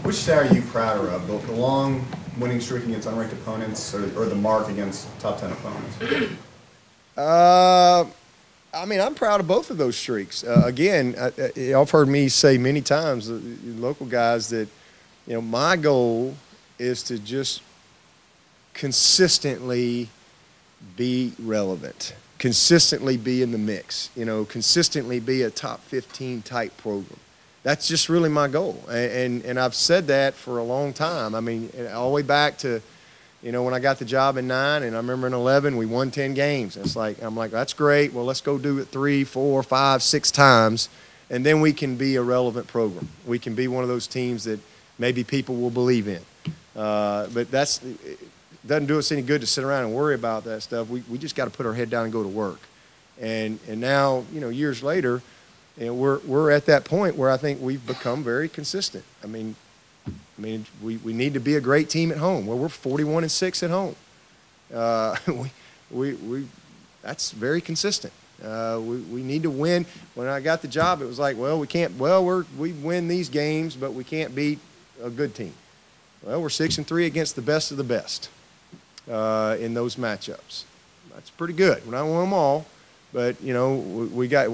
Which stat are you prouder of, the long winning streak against unranked opponents or the mark against top 10 opponents? I mean, I'm proud of both of those streaks. Again, I've heard me say many times, local guys, that, you know, my goal is to just consistently be relevant, consistently be in the mix, you know, consistently be a top 15 type program. That's just really my goal. And I've said that for a long time. I mean, all the way back to, you know, when I got the job in 9, and I remember in 11, we won 10 games. It's like, I'm like, that's great. Well, let's go do it 3, 4, 5, 6 times, and then we can be a relevant program. We can be one of those teams that maybe people will believe in. But it doesn't do us any good to sit around and worry about that stuff. We just got to put our head down and go to work. And now, you know, years later, you know, we're at that point where I think we've become very consistent. I mean, we need to be a great team at home. Well, we're 41-6 at home. That's very consistent. We need to win. When I got the job, it was like, well, we win these games, but we can't beat a good team. Well, we're 6-3 against the best of the best in those matchups. That's pretty good. We're not won them all, but you know, we can't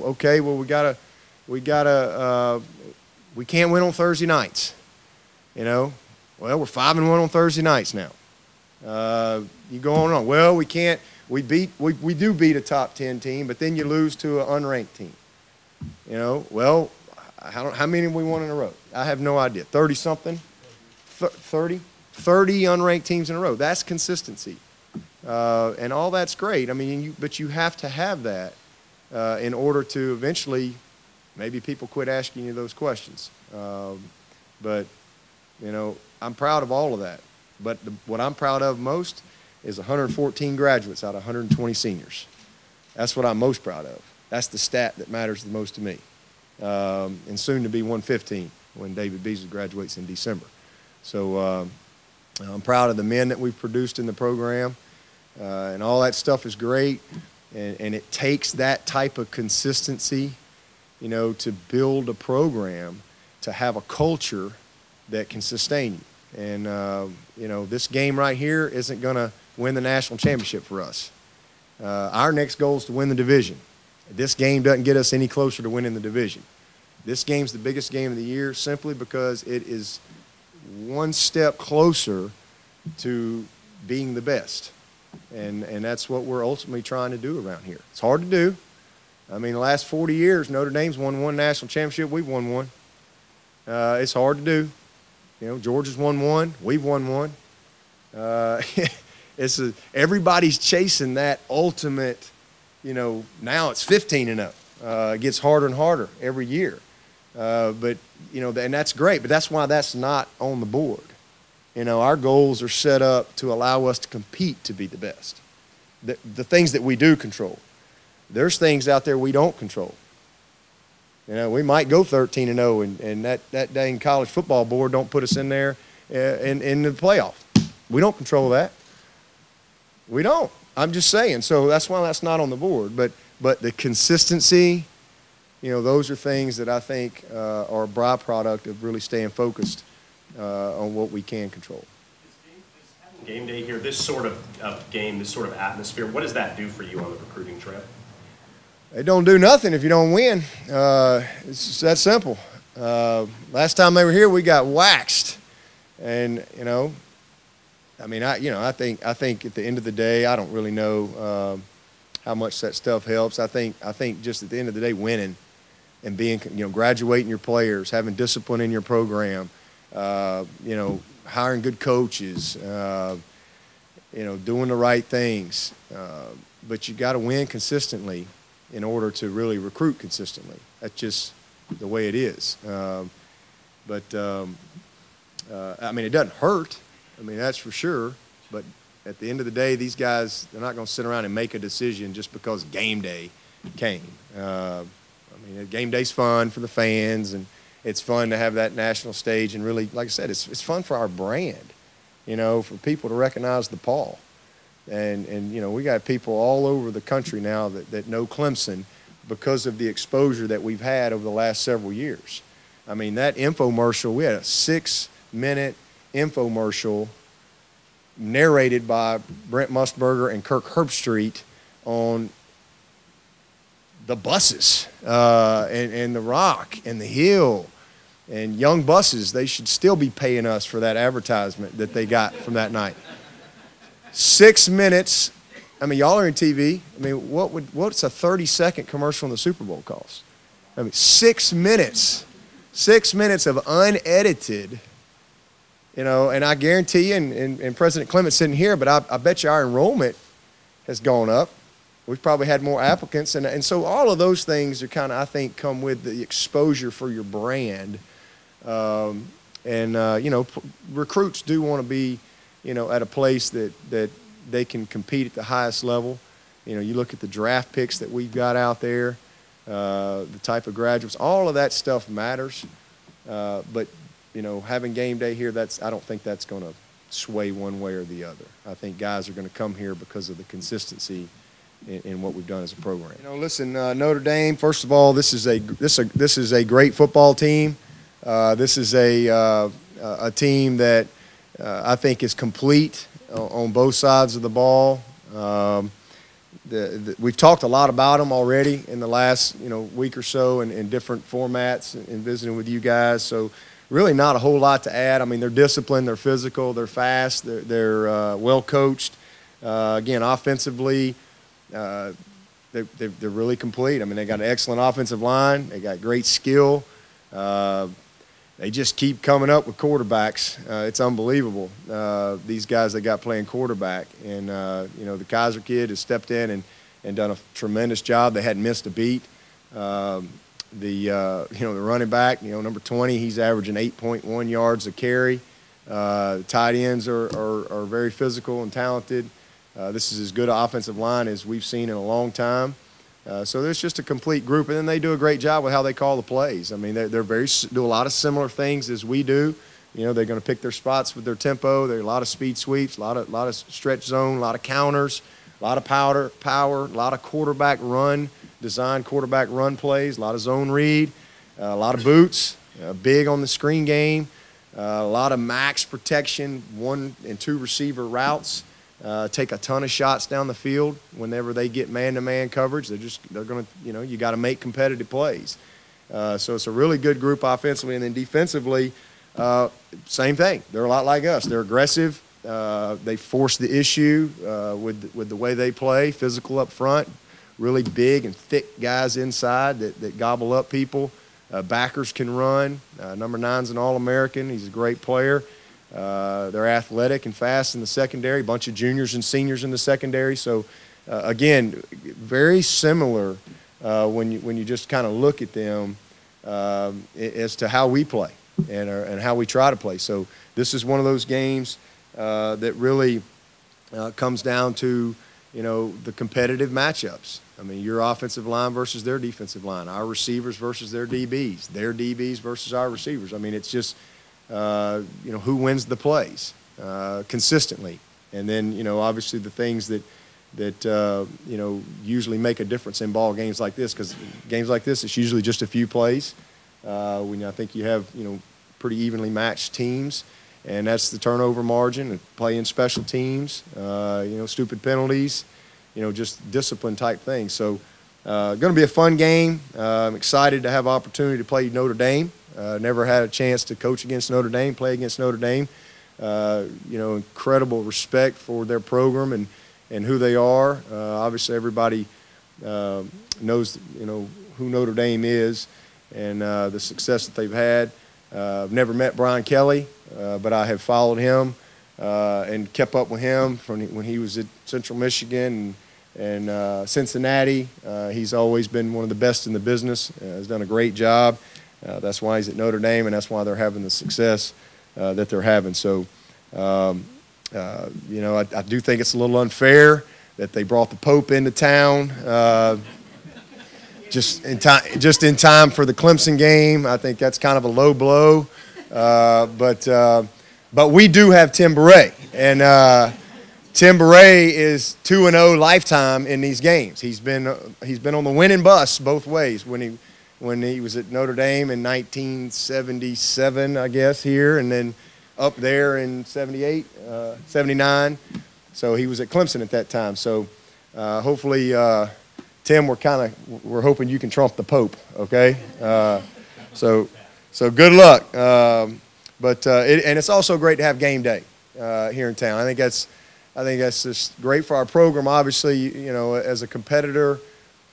win on Thursday nights. You know, well, we're 5-1 on Thursday nights now. You go on and on. Well, we can't. We do beat a top 10 team, but then you lose to an unranked team. You know, well, how many have we won in a row? I have no idea. 30-something, 30 unranked teams in a row. That's consistency, and all that's great. I mean, but you have to have that in order to eventually, maybe people quit asking you those questions. But you know, I'm proud of all of that. But what I'm proud of most is 114 graduates out of 120 seniors. That's what I'm most proud of. That's the stat that matters the most to me. And soon to be 115 when David Beasley graduates in December. So I'm proud of the men that we've produced in the program. And all that stuff is great. And it takes that type of consistency, you know, to build a program, to have a culture that can sustain you. And, you know, this game right here isn't going to win the national championship for us. Our next goal is to win the division. This game doesn't get us any closer to winning the division. This game's the biggest game of the year simply because it is one step closer to being the best. And that's what we're ultimately trying to do around here. It's hard to do. I mean, the last 40 years, Notre Dame's won 1 national championship. We've won 1. It's hard to do. You know, Georgia's won 1. We've won 1. Everybody's chasing that ultimate, you know, now it's 15-0. It gets harder and harder every year. But, you know, and that's great, but that's why that's not on the board. You know, our goals are set up to allow us to compete to be the best. The things that we do control. There's things out there we don't control. You know, we might go 13-0, and that dang college football board don't put us in there in the playoff. We don't control that. We don't. I'm just saying. So that's why that's not on the board. But the consistency, you know, those are things that I think are a byproduct of really staying focused on what we can control. Game day here, this sort of game, this sort of atmosphere, what does that do for you on the recruiting trail? It don't do nothing if you don't win. It's just that simple. Last time they were here, we got waxed, and you know, I mean, I think at the end of the day, I don't really know how much that stuff helps. I think just at the end of the day, winning and being, you know, graduating your players, having discipline in your program, you know, hiring good coaches, you know, doing the right things. But you got to win consistently in order to really recruit consistently. That's just the way it is. I mean, it doesn't hurt. I mean, that's for sure. But at the end of the day, these guys, they're not going to sit around and make a decision just because game day came. I mean, game day's fun for the fans, and it's fun to have that national stage. And really, like I said, it's fun for our brand, you know, for people to recognize the Paul. And you know, we got people all over the country now that know Clemson because of the exposure that we've had over the last several years. I mean, that infomercial, we had a 6 6-minute infomercial narrated by Brent Musburger and Kirk Herbstreit on the buses and the Rock and the Hill and Young Buses. They should still be paying us for that advertisement that they got from that night. 6 minutes. I mean, y'all are in TV. I mean, what's a 30-second commercial in the Super Bowl cost? I mean, 6 minutes. 6 minutes of unedited, you know, and I guarantee you, and President Clement's sitting here, but I bet you our enrollment has gone up. We've probably had more applicants. And so all of those things are kind of, I think, come with the exposure for your brand. You know, recruits do want to be, you know, at a place that they can compete at the highest level. You know, you look at the draft picks that we've got out there, the type of graduates, all of that stuff matters. But, you know, having game day here, I don't think that's going to sway one way or the other. I think guys are going to come here because of the consistency in what we've done as a program. You know, listen, Notre Dame, first of all, this is a great football team. This is a team that I think is complete on both sides of the ball. We've talked a lot about them already in the last week or so in different formats and visiting with you guys. So really not a whole lot to add. I mean, they're disciplined, they're physical, they're fast, they're well coached. Again, offensively, they're really complete. I mean, they got an excellent offensive line. They got great skill. They just keep coming up with quarterbacks. It's unbelievable, these guys they got playing quarterback. And, the Kaiser kid has stepped in and done a tremendous job. They hadn't missed a beat. The running back, number 20, he's averaging 8.1 yards a carry. The tight ends are very physical and talented. This is as good an offensive line as we've seen in a long time. So there's just a complete group, and then they do a great job with how they call the plays. I mean, they're do a lot of similar things as we do. They're going to pick their spots with their tempo. There are a lot of speed sweeps, a lot of stretch zone, a lot of counters, a lot of power, a lot of quarterback run, design quarterback run plays, a lot of zone read, a lot of boots, big on the screen game, a lot of max protection, 1 and 2 receiver routes. Take a ton of shots down the field whenever they get man-to-man coverage. They're going to, you got to make competitive plays. So it's a really good group offensively, and then defensively, same thing. They're a lot like us. They're aggressive. They force the issue with the way they play, physical up front, really big and thick guys inside that gobble up people. Backers can run. Number 9's an All-American. He's a great player. They're athletic and fast in the secondary, a bunch of juniors and seniors in the secondary. So, again, very similar when you just kind of look at them as to how we play and how we try to play. So this is one of those games that really comes down to, the competitive matchups. I mean, your offensive line versus their defensive line, our receivers versus their DBs versus our receivers. I mean, it's just – who wins the plays consistently. And then, obviously the things that usually make a difference in ball games like this, because games like this, it's usually just a few plays. When I think you have, pretty evenly matched teams, and that's the turnover margin and playing special teams, stupid penalties, just discipline type things. So going to be a fun game. I'm excited to have opportunity to play Notre Dame. Never had a chance to coach against Notre Dame, play against Notre Dame. Incredible respect for their program and who they are. Obviously, everybody knows, who Notre Dame is and the success that they've had. I've never met Brian Kelly, but I have followed him and kept up with him from when he was at Central Michigan and Cincinnati. He's always been one of the best in the business. Has done a great job. That's why he's at Notre Dame, and that's why they're having the success that they're having. So, I do think it's a little unfair that they brought the Pope into town just in time for the Clemson game. I think that's kind of a low blow. But we do have Tim Beret, and Tim Beret is 2-0 lifetime in these games. He's been on the winning bus both ways when he was at Notre Dame in 1977, I guess, here, and then up there in 78, 79. So he was at Clemson at that time. So hopefully, Tim, we're hoping you can trump the Pope, okay? So good luck. And it's also great to have game day here in town. I think that's just great for our program. Obviously, you know, as a competitor,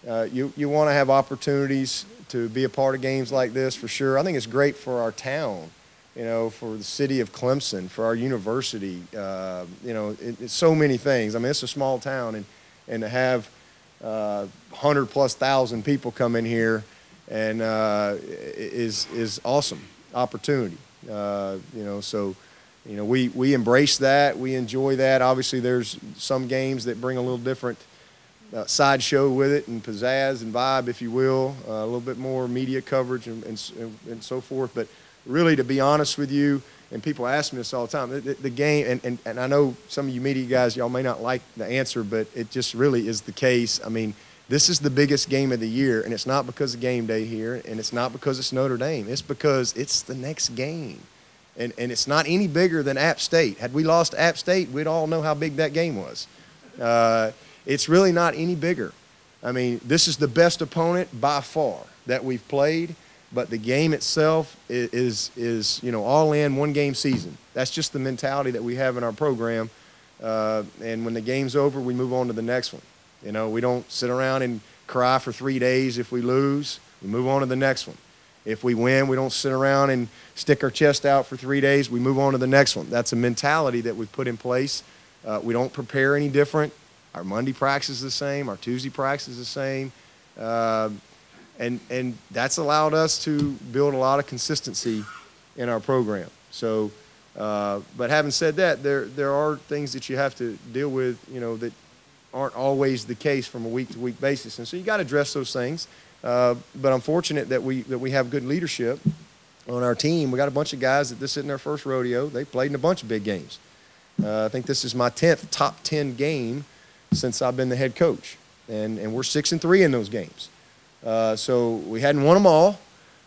you want to have opportunities to be a part of games like this for sure. I think it's great for our town, you know, for the city of Clemson, for our university. You know, it's so many things. I mean, it's a small town, and to have 100,000+ people come in here and is awesome opportunity. You know, so you know we embrace that, we enjoy that. Obviously, there's some games that bring a little different sideshow with it and pizzazz and vibe, if you will, a little bit more media coverage and so forth. But really, to be honest with you, and people ask me this all the time, the game, and I know some of you media guys, y'all may not like the answer, but it just really is the case. I mean, this is the biggest game of the year, and it's not because of game day here, and it's not because it's Notre Dame. It's because it's the next game. And it's not any bigger than App State. Had we lost App State, we'd all know how big that game was. It's really not any bigger. I mean, this is the best opponent by far that we've played, but the game itself is you know, all in, one game season. That's just the mentality that we have in our program. And when the game's over, we move on to the next one. You know, we don't sit around and cry for 3 days if we lose. We move on to the next one. If we win, we don't sit around and stick our chest out for 3 days. We move on to the next one. That's a mentality that we've put in place. We don't prepare any different. Our Monday practice is the same. Our Tuesday practice is the same. And that's allowed us to build a lot of consistency in our program. So, but having said that, there are things that you have to deal with, you know, that aren't always the case from a week-to-week basis. And so you got to address those things. But I'm fortunate that we have good leadership on our team. We got a bunch of guys that this isn't their first rodeo. They played in a bunch of big games. I think this is my 10th top 10 game since I've been the head coach, and we're 6-3 in those games. So we hadn't won them all,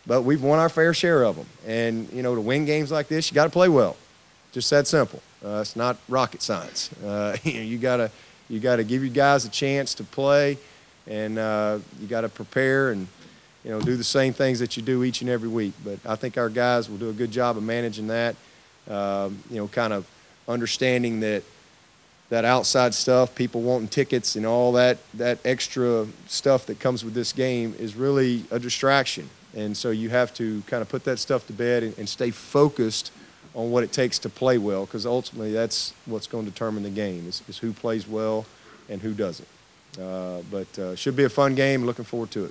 but we've won our fair share of them. And you know, to win games like this, you got to play well. Just that simple. It's not rocket science. You got to give you guys a chance to play. And you got to prepare and, you know, do the same things that you do each and every week. But I think our guys will do a good job of managing that, you know, kind of understanding that outside stuff, people wanting tickets and all that extra stuff that comes with this game is really a distraction. And so you have to kind of put that stuff to bed and stay focused on what it takes to play well, because ultimately that's what's going to determine the game is who plays well and who doesn't. But should be a fun game. Looking forward to it.